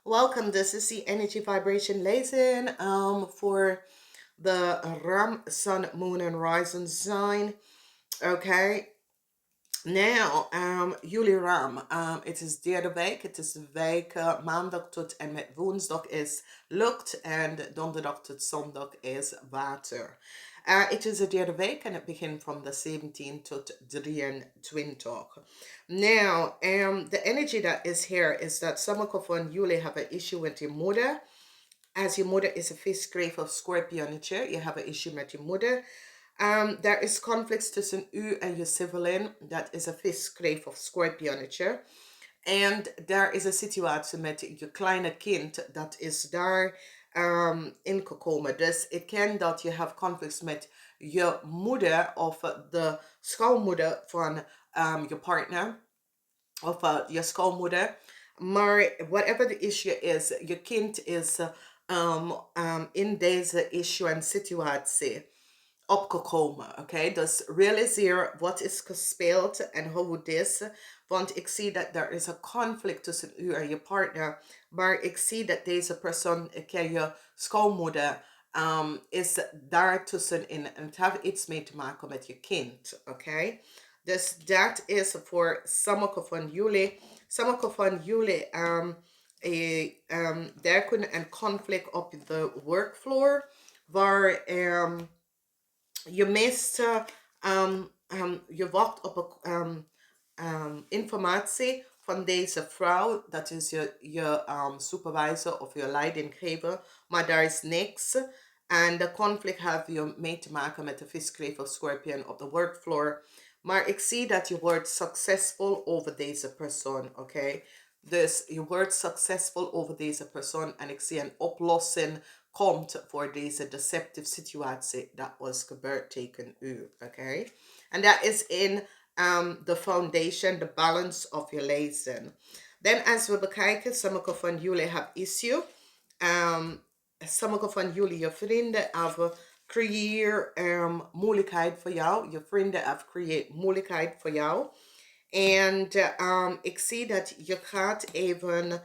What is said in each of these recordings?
Welcome. This is the energy vibration lesson for the Ram, Sun, Moon, and Rising sign. Okay. Now, jullie Ram, het is derde week. Het is de week maandag tot en met woensdag is lucht en donderdag tot zondag is water. Het is de derde week en het begint van de 17 tot 23. Now, the energy that is here is that some of jullie have an issue with your mother. As your mother is a fish, grave of Scorpionnetje, you have an issue with your mother. There is conflicts tussen u en je sibling. Dat is een vis, kreef of schorpionnetje. En daar is een situatie met je kleine kind. Dat is daar ingekomen. Dus het kan dat je hebt conflicts met je moeder of de schoonmoeder van je partner. Of je schoonmoeder. Maar whatever the issue is, je kind is in deze issue en situatie opgekomen. Oké, dus realiseer wat is gespeeld en hoe het is. Want ik zie dat er is een conflict tussen u en je partner. Maar ik zie dat deze persoon, je schoonmoeder, is daar tussenin. En het heeft iets mee te maken met je kind. Oké, dus dat is voor sommige van jullie. Sommige van jullie daar kunnen een conflict op de workfloor. Waar je meeste je wacht op informatie van deze vrouw. Dat is je supervisor of je leidinggever. Maar daar is niks. En de conflict heeft je mee te maken met de viskreef of scorpion op de workfloor. Maar ik zie dat je wordt succesvol over deze persoon. Oké. Dus je wordt succesvol over deze persoon. En ik zie een oplossing komt voor deze deceptive situatie dat was gebeurd tegen u. Oké. En dat is in the foundation, the balance of your lesson. Dan als we bekijken, sommige van jullie hebben issue. Sommige van jullie, je vrienden, hebben creëer moeilijkheid voor jou. Je vrienden hebben creëer moeilijkheid voor jou. En ik zie dat je gaat even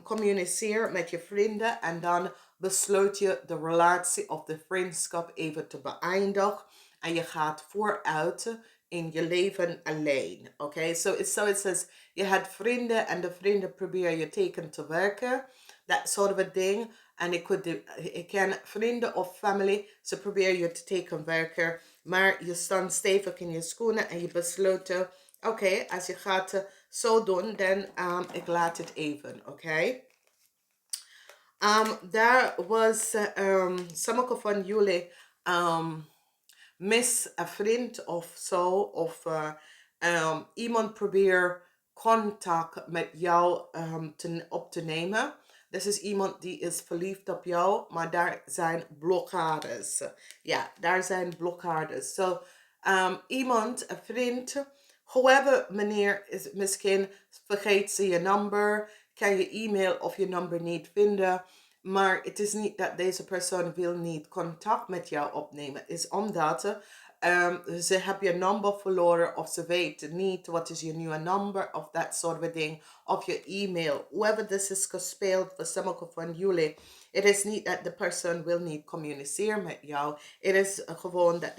communiceren met je vrienden en dan besluit je de relatie of de vriendschap even te beëindigen. En je gaat vooruit in je leven alleen. Oké, so it says je hebt vrienden en de vrienden proberen je tegen te werken. Dat soort of ding. En ik ken vrienden of familie, ze proberen je te tegenwerken. Maar je staat stevig in je schoenen en je besluit, oké, als je gaat zo doen, dan ik laat het even, oké? Daar was sommige van jullie mis een vriend of zo, of iemand probeert contact met jou op te nemen. Dus is iemand die is verliefd op jou, maar daar zijn blokkades. Ja, daar zijn blokkades. So, iemand, een vriend, however meneer is misschien vergeet ze je nummer, kan je e-mail of je nummer niet vinden. Maar het is niet dat deze persoon wil niet contact met jou opnemen. Het is omdat ze hebben je nummer verloren of ze weten niet wat is je nieuwe nummer of dat soort of ding. Of je e-mail. Whoever this is gespeeld voor sommige van jullie. Het is niet dat de persoon wil niet communiceren met jou. Het is gewoon dat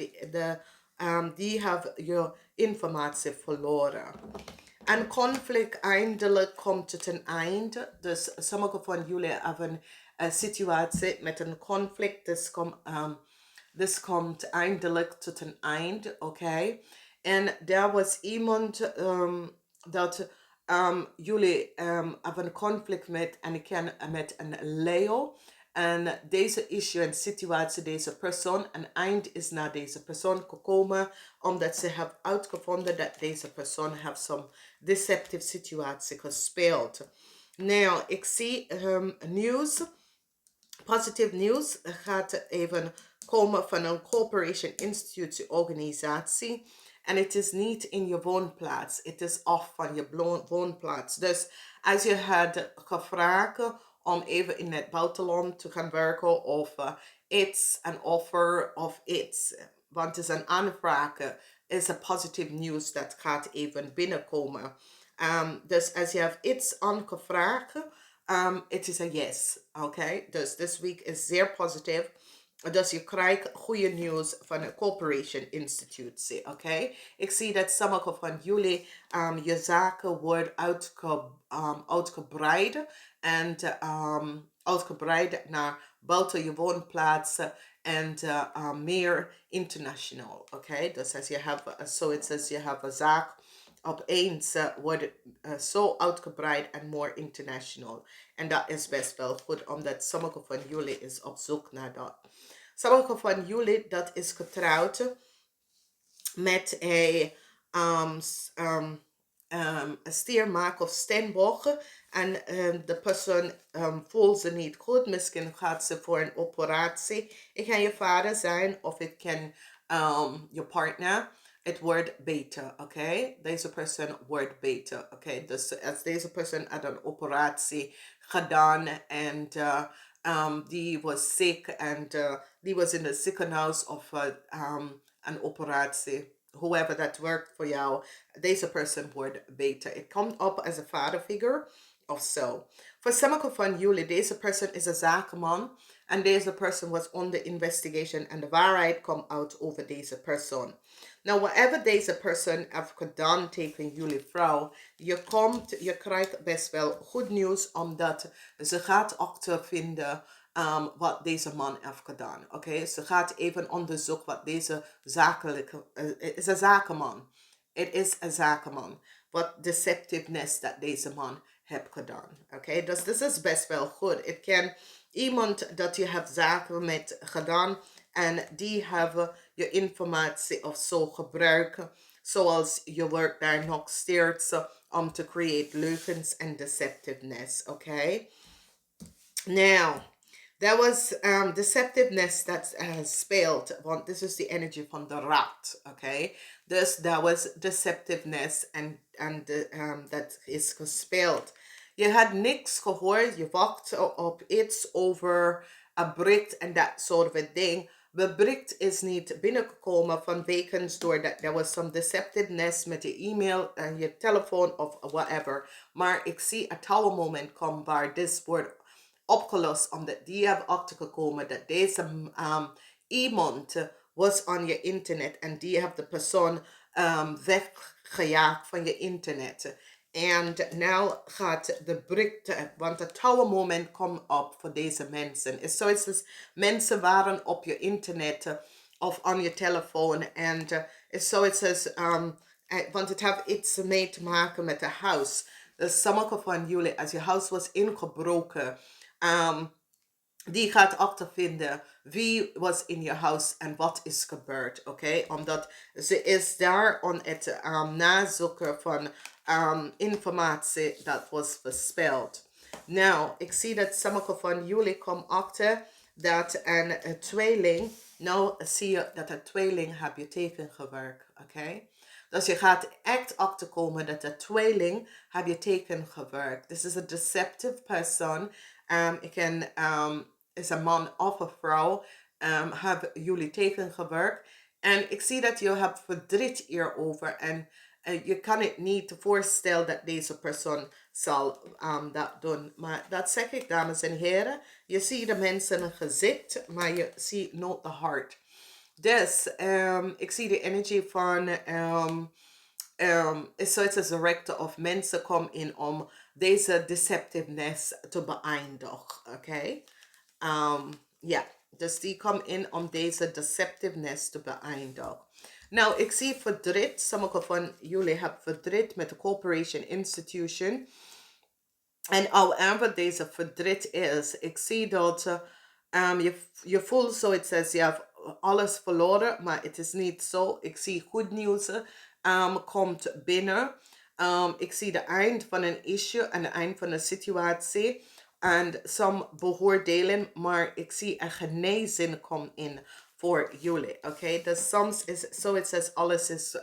die hebben je informatie verloren. En conflict eindelijk komt tot een einde. Dus sommige van jullie hebben een situatie met een conflict. Dus komt eindelijk tot een eind. Oké. En daar was iemand dat jullie hebben een conflict met. En ik ken met een Leo. En deze issue en situatie, deze persoon, een eind is naar deze persoon gekomen, omdat ze hebben uitgevonden dat deze persoon heeft zo'n deceptive situatie gespeeld. Nou, ik zie nieuws, positief nieuws gaat even komen van een corporation, institutie, organisatie. En het is niet in je woonplaats, het is af van je woonplaats. Dus als je had gevraagd om even in het buitenland te gaan werken of iets, een offer of iets. Want het is een aanvraag, is een positief nieuws dat gaat even binnenkomen. Dus als je hebt iets aangevraagd, het is een yes, oké? Dus this week is zeer positief. Dus je krijgt goede nieuws van een corporation institutie, oké? Ik zie dat sommige van jullie je zaken worden uitgebreid en uitgebreid naar buiten je woonplaatsen en meer international, oké? Dus als je hebt, zoiets als je hebt een zaak opeens wordt zo uitgebreid en more international. En dat is best wel goed, omdat sommige van jullie is op zoek naar dat. Sommige van jullie dat is getrouwd met een stiermaak of steenbok. En de persoon voelt ze niet goed. Misschien gaat ze voor een operatie. Het kan je vader zijn of het kan je partner. Het wordt beter, oké? Deze persoon wordt beter, oké? Dus als deze persoon had een operatie gedaan en die was ziek en die was in het ziekenhuis of een operatie. Whoever that worked for jou, deze persoon wordt beter. Het komt op als een vaderfiguur of zo. Voor sommige van jullie, deze persoon is een zakenman. En deze persoon was under investigation. En de waarheid komt uit over deze persoon. Nou, whatever deze persoon heeft gedaan tegen jullie vrouw, je krijgt best wel goed nieuws, omdat ze gaat achtervinden wat deze man heeft gedaan. Oké, ze gaat even onderzoeken wat deze zakelijke, is een zakenman. Het is een zakenman. Wat deceptiveness dat deze man heeft gedaan. Oké, dus dit is best wel goed. Het kan iemand dat je hebt zaken met gedaan en die hebben je informatie of zo gebruiken, zoals je werk daar nog steeds om te create leugens en deceptiveness. Oké, now that was deceptiveness that speelt, want this is the energy van de rat, okay? Dus that was deceptiveness and dat is gespeeld. Je had niks gehoord, je wachtte op iets over een bericht en dat soort of ding. De bericht is niet binnengekomen vanwege doordat er was some deceptiveness met je e-mail en je telefoon of whatever. Maar ik zie een touw moment komen waar dit wordt opgelost, omdat die hebben achtergekomen dat deze iemand was aan je internet en die heeft de persoon weggejaagd van je internet. En nu gaat de bericht, want het touwe moment komt op voor deze mensen. Het is zoiets als mensen waren op je internet of aan je telefoon en het is zoiets als, want het heeft iets mee te maken met het huis. Dus sommige van jullie, als je huis was ingebroken, die gaat achtervinden wie was in je huis en wat is gebeurd, oké? Omdat ze is daar om het nazoeken van informatie dat was verspild. Nou, ik zie dat sommige van jullie komen achter dat een tweeling, nou zie je dat een tweeling heb je tegengewerkt, oké? Dus je gaat echt achterkomen dat de tweeling heb je tegengewerkt. This is a deceptive person. Ik kan is een man of een vrouw, hebben jullie tegengewerkt. En ik zie dat je hebt verdriet hierover. En je kan het niet voorstellen dat deze persoon zal dat doen. Maar dat zeg ik, dames en heren. Je ziet de mensen een gezicht, maar je ziet nooit de hart. Dus ik zie de energie van is zoiets als de rechter of mensen komen in om deze deceptiveness te beëindigen. Oké? Ja, dus die komen in om deze deceptiveness te beëindigen. Nou, ik zie verdriet. Sommige van jullie hebben verdriet met de corporation institution. En however deze verdriet is, ik zie dat je voelt zoiets als je hebt alles verloren, maar het is niet zo. Ik zie goed nieuws komt binnen. Ik zie de eind van een issue en het eind van een situatie. En some beoordelen, maar ik zie een genezing komt in voor jullie. Oké, dus soms is zoiets als alles is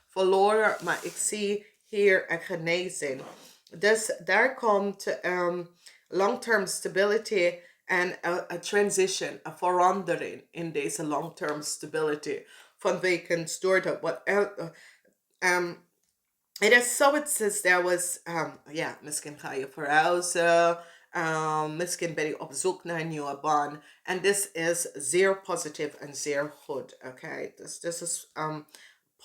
verloren, maar ik zie hier een genezing. Dus daar komt long-term stability en een transition, een verandering in deze long-term stability. Vanwege door dat wat het is zoiets als there was, ja, misschien ga je verhuizen Misschien ben je op zoek naar een nieuwe baan. En dit is zeer positief en zeer goed. Oké, dus dit is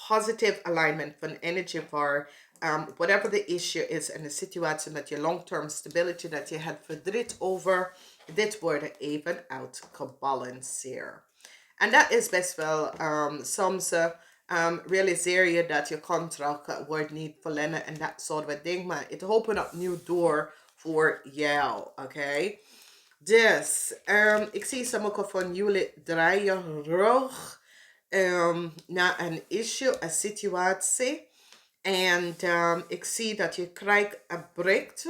positive alignment van energy voor whatever the issue is en de situatie met je long-term stability dat je het verdriet over. Dit wordt even uitgebalanceerd. En dat is best wel soms realiseer je dat je contract wordt niet verlengen en dat soort van dingen. Maar het opent opnieuw door voor jou, oké? Dus, ik zie sommige van jullie draaien rug naar een issue, een situatie. En ik zie dat je krijgt een breekt.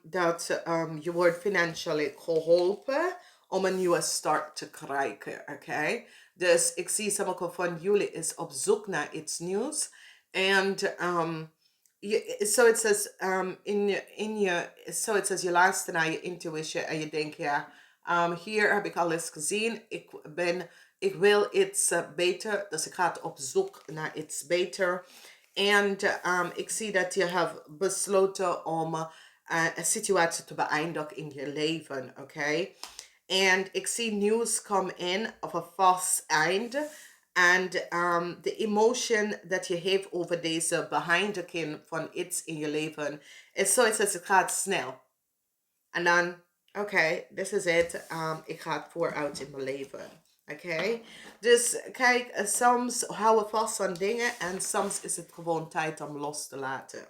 Dat je wordt financieel geholpen om een nieuwe start te krijgen, oké? Dus ik zie sommige van jullie is op zoek naar iets nieuws. En so it says so it says je luistert naar je intuïtie en je denkt ja, hier heb ik alles gezien. Ik wil iets beter, dus ik ga op zoek naar iets beter. En ik zie dat je hebt besloten om een situatie te beëindigen in je leven, oké? En ik zie nieuws komen in of een vast einde. En de emotion dat je heeft over deze beëindiging van iets in je leven is zoiets als het gaat snel. En dan, oké, this is it. Ik ga vooruit in mijn leven. Oké? Dus kijk, soms houden we vast aan dingen en soms is het gewoon tijd om los te laten.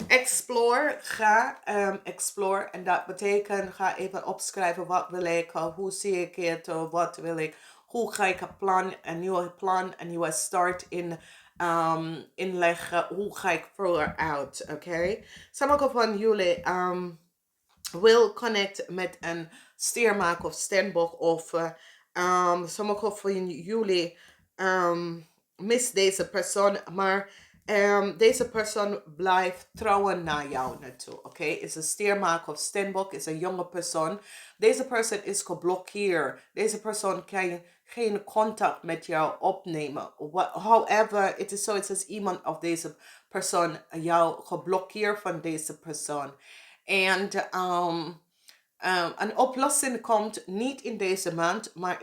Explore, ga explore. En dat betekent, ga even opschrijven wat wil ik, hoe zie ik het, wat wil ik. Hoe ga ik een nieuwe plan, een nieuwe start inleggen. Hoe ga ik vooruit, oké? Sommige van jullie wil connect met een steermaker of steenbok of sommige van jullie mis deze persoon, maar deze persoon blijft trouwen naar jou naartoe, oké? Is een steermaker of steenbok, is een jonge persoon. Deze persoon is geblokkeerd. Deze persoon kan geen contact met jou opnemen. However, het is zoiets als iemand of deze persoon jou geblokkeerd van deze persoon. En een oplossing komt niet in deze maand, maar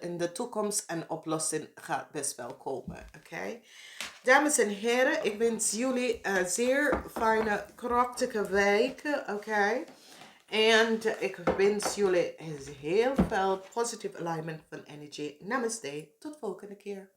in de toekomst een oplossing gaat best wel komen. Oké? Dames en heren, ik wens jullie een zeer fijne, krachtige week. Oké? En ik wens jullie heel veel positieve alignment van energy. Namaste. Tot volgende keer.